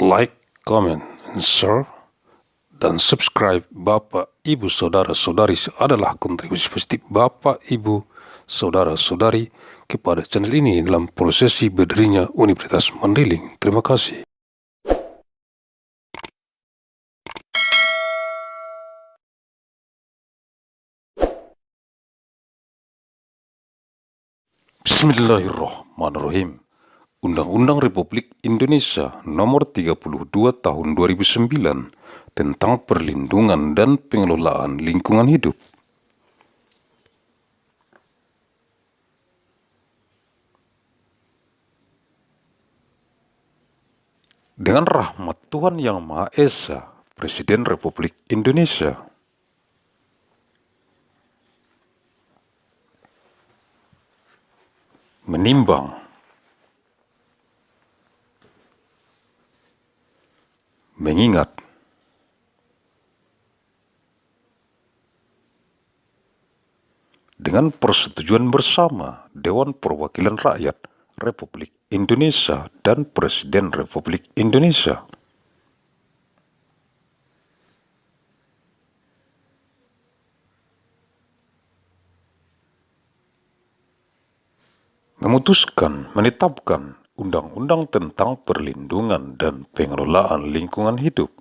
like, comment, and share, dan subscribe Bapak, Ibu, Saudara-saudari adalah kontribusi positif Bapak, Ibu, Saudara-saudari kepada channel ini dalam prosesi berdirinya Universitas Mandailing. Terima kasih. Bismillahirrahmanirrahim. Undang-Undang Republik Indonesia Nomor 32 Tahun 2009 tentang perlindungan dan pengelolaan lingkungan hidup. Dengan rahmat Tuhan Yang Maha Esa, Presiden Republik Indonesia menimbang, mengingat, dengan persetujuan bersama Dewan Perwakilan Rakyat Republik Indonesia dan Presiden Republik Indonesia, memutuskan menetapkan Undang-Undang tentang Perlindungan dan Pengelolaan Lingkungan Hidup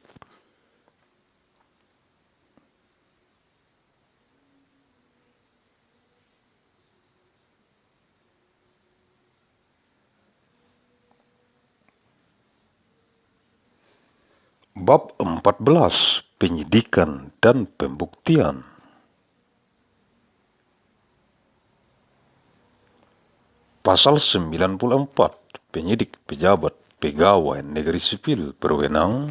Bab 14 Penyidikan dan Pembuktian. Pasal 94 Penyidik Pejabat Pegawai Negeri Sipil berwenang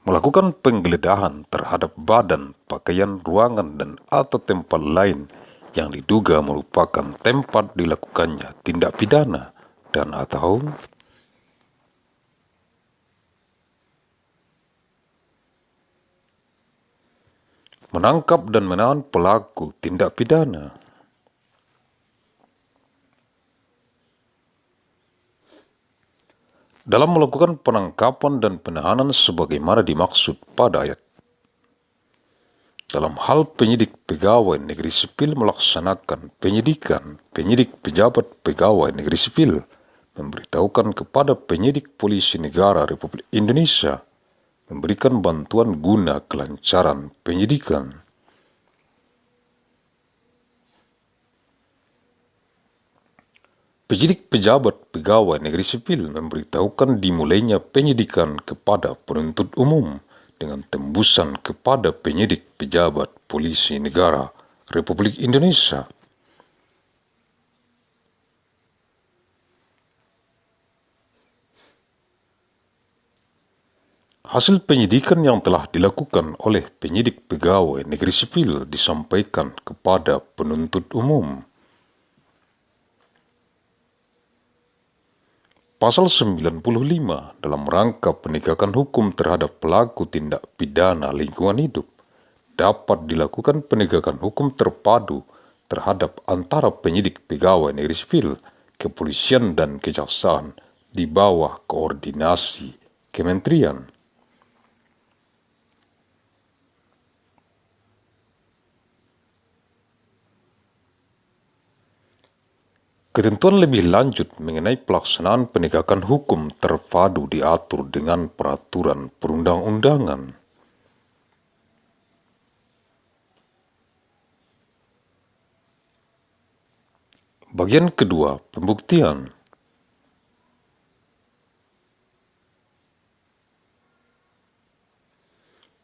melakukan penggeledahan terhadap badan, pakaian, ruangan, dan atau tempat lain yang diduga merupakan tempat dilakukannya tindak pidana dan atau menangkap dan menahan pelaku tindak pidana. Dalam melakukan penangkapan dan penahanan sebagaimana dimaksud pada ayat. Dalam hal penyidik pegawai negeri sipil melaksanakan penyidikan, penyidik pejabat pegawai negeri sipil memberitahukan kepada penyidik polisi negara Republik Indonesia memberikan bantuan guna kelancaran penyidikan. Penyidik pejabat pegawai negeri sipil memberitahukan dimulainya penyidikan kepada penuntut umum dengan tembusan kepada penyidik pejabat polisi negara Republik Indonesia. Hasil penyidikan yang telah dilakukan oleh penyidik pegawai negeri sipil disampaikan kepada penuntut umum. Pasal 95 dalam rangka penegakan hukum terhadap pelaku tindak pidana lingkungan hidup dapat dilakukan penegakan hukum terpadu terhadap antara penyidik pegawai negeri sipil, kepolisian dan kejaksaan di bawah koordinasi kementerian. Ketentuan lebih lanjut mengenai pelaksanaan penegakan hukum terpadu diatur dengan peraturan perundang-undangan. Bagian kedua, pembuktian.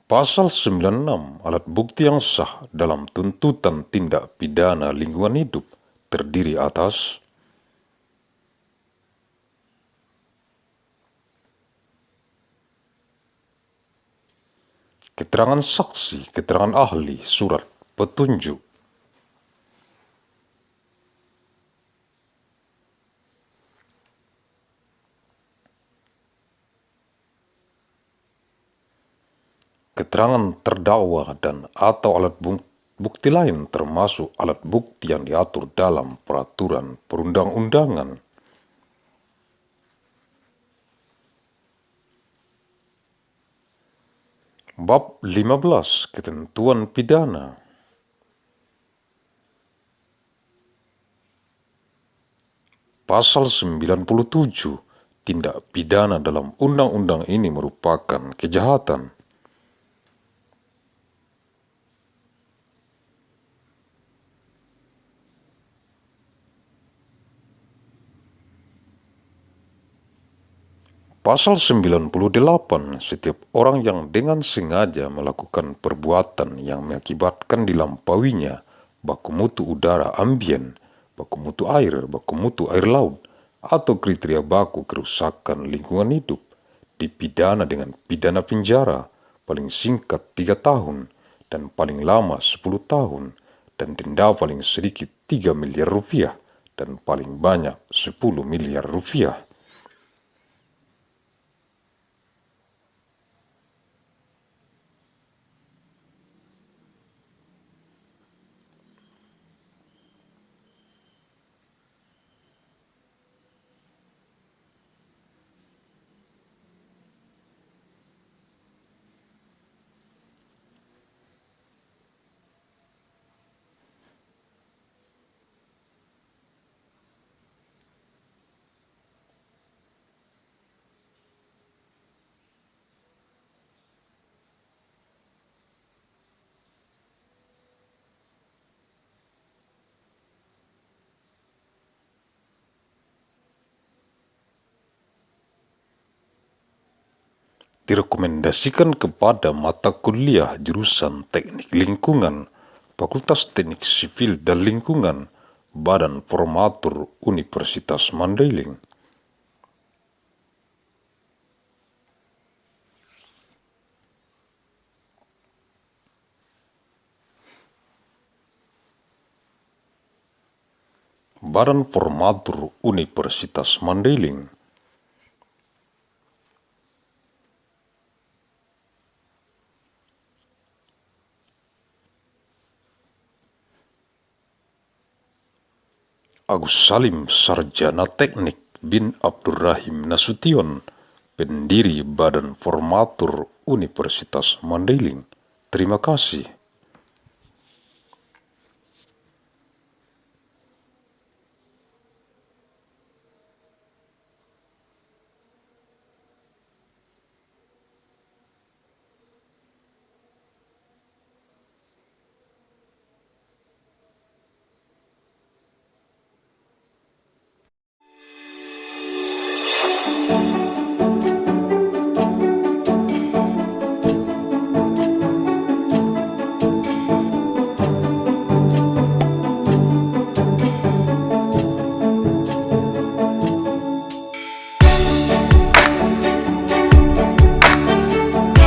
Pasal 96 alat bukti yang sah dalam tuntutan tindak pidana lingkungan hidup terdiri atas keterangan saksi, keterangan ahli, surat petunjuk, keterangan terdakwa dan atau alat bukti lain termasuk alat bukti yang diatur dalam peraturan perundang-undangan. Bab 15 Ketentuan Pidana. Pasal 97 tindak pidana dalam undang-undang ini merupakan kejahatan. Pasal 98, setiap orang yang dengan sengaja melakukan perbuatan yang mengakibatkan dilampauinya baku mutu udara ambien, baku mutu air laut, atau kriteria baku kerusakan lingkungan hidup, dipidana dengan pidana penjara paling singkat 3 tahun dan paling lama 10 tahun, dan denda paling sedikit 3 miliar rupiah dan paling banyak 10 miliar rupiah. Direkomendasikan kepada mata kuliah jurusan Teknik Lingkungan, Fakultas Teknik Sipil dan Lingkungan, Badan Formatur Universitas Mandailing. Badan Formatur Universitas Mandailing. Agus Salim Sarjana Teknik bin Abdurrahim Nasution, pendiri Badan Formatur Universitas Mandailing. Terima kasih.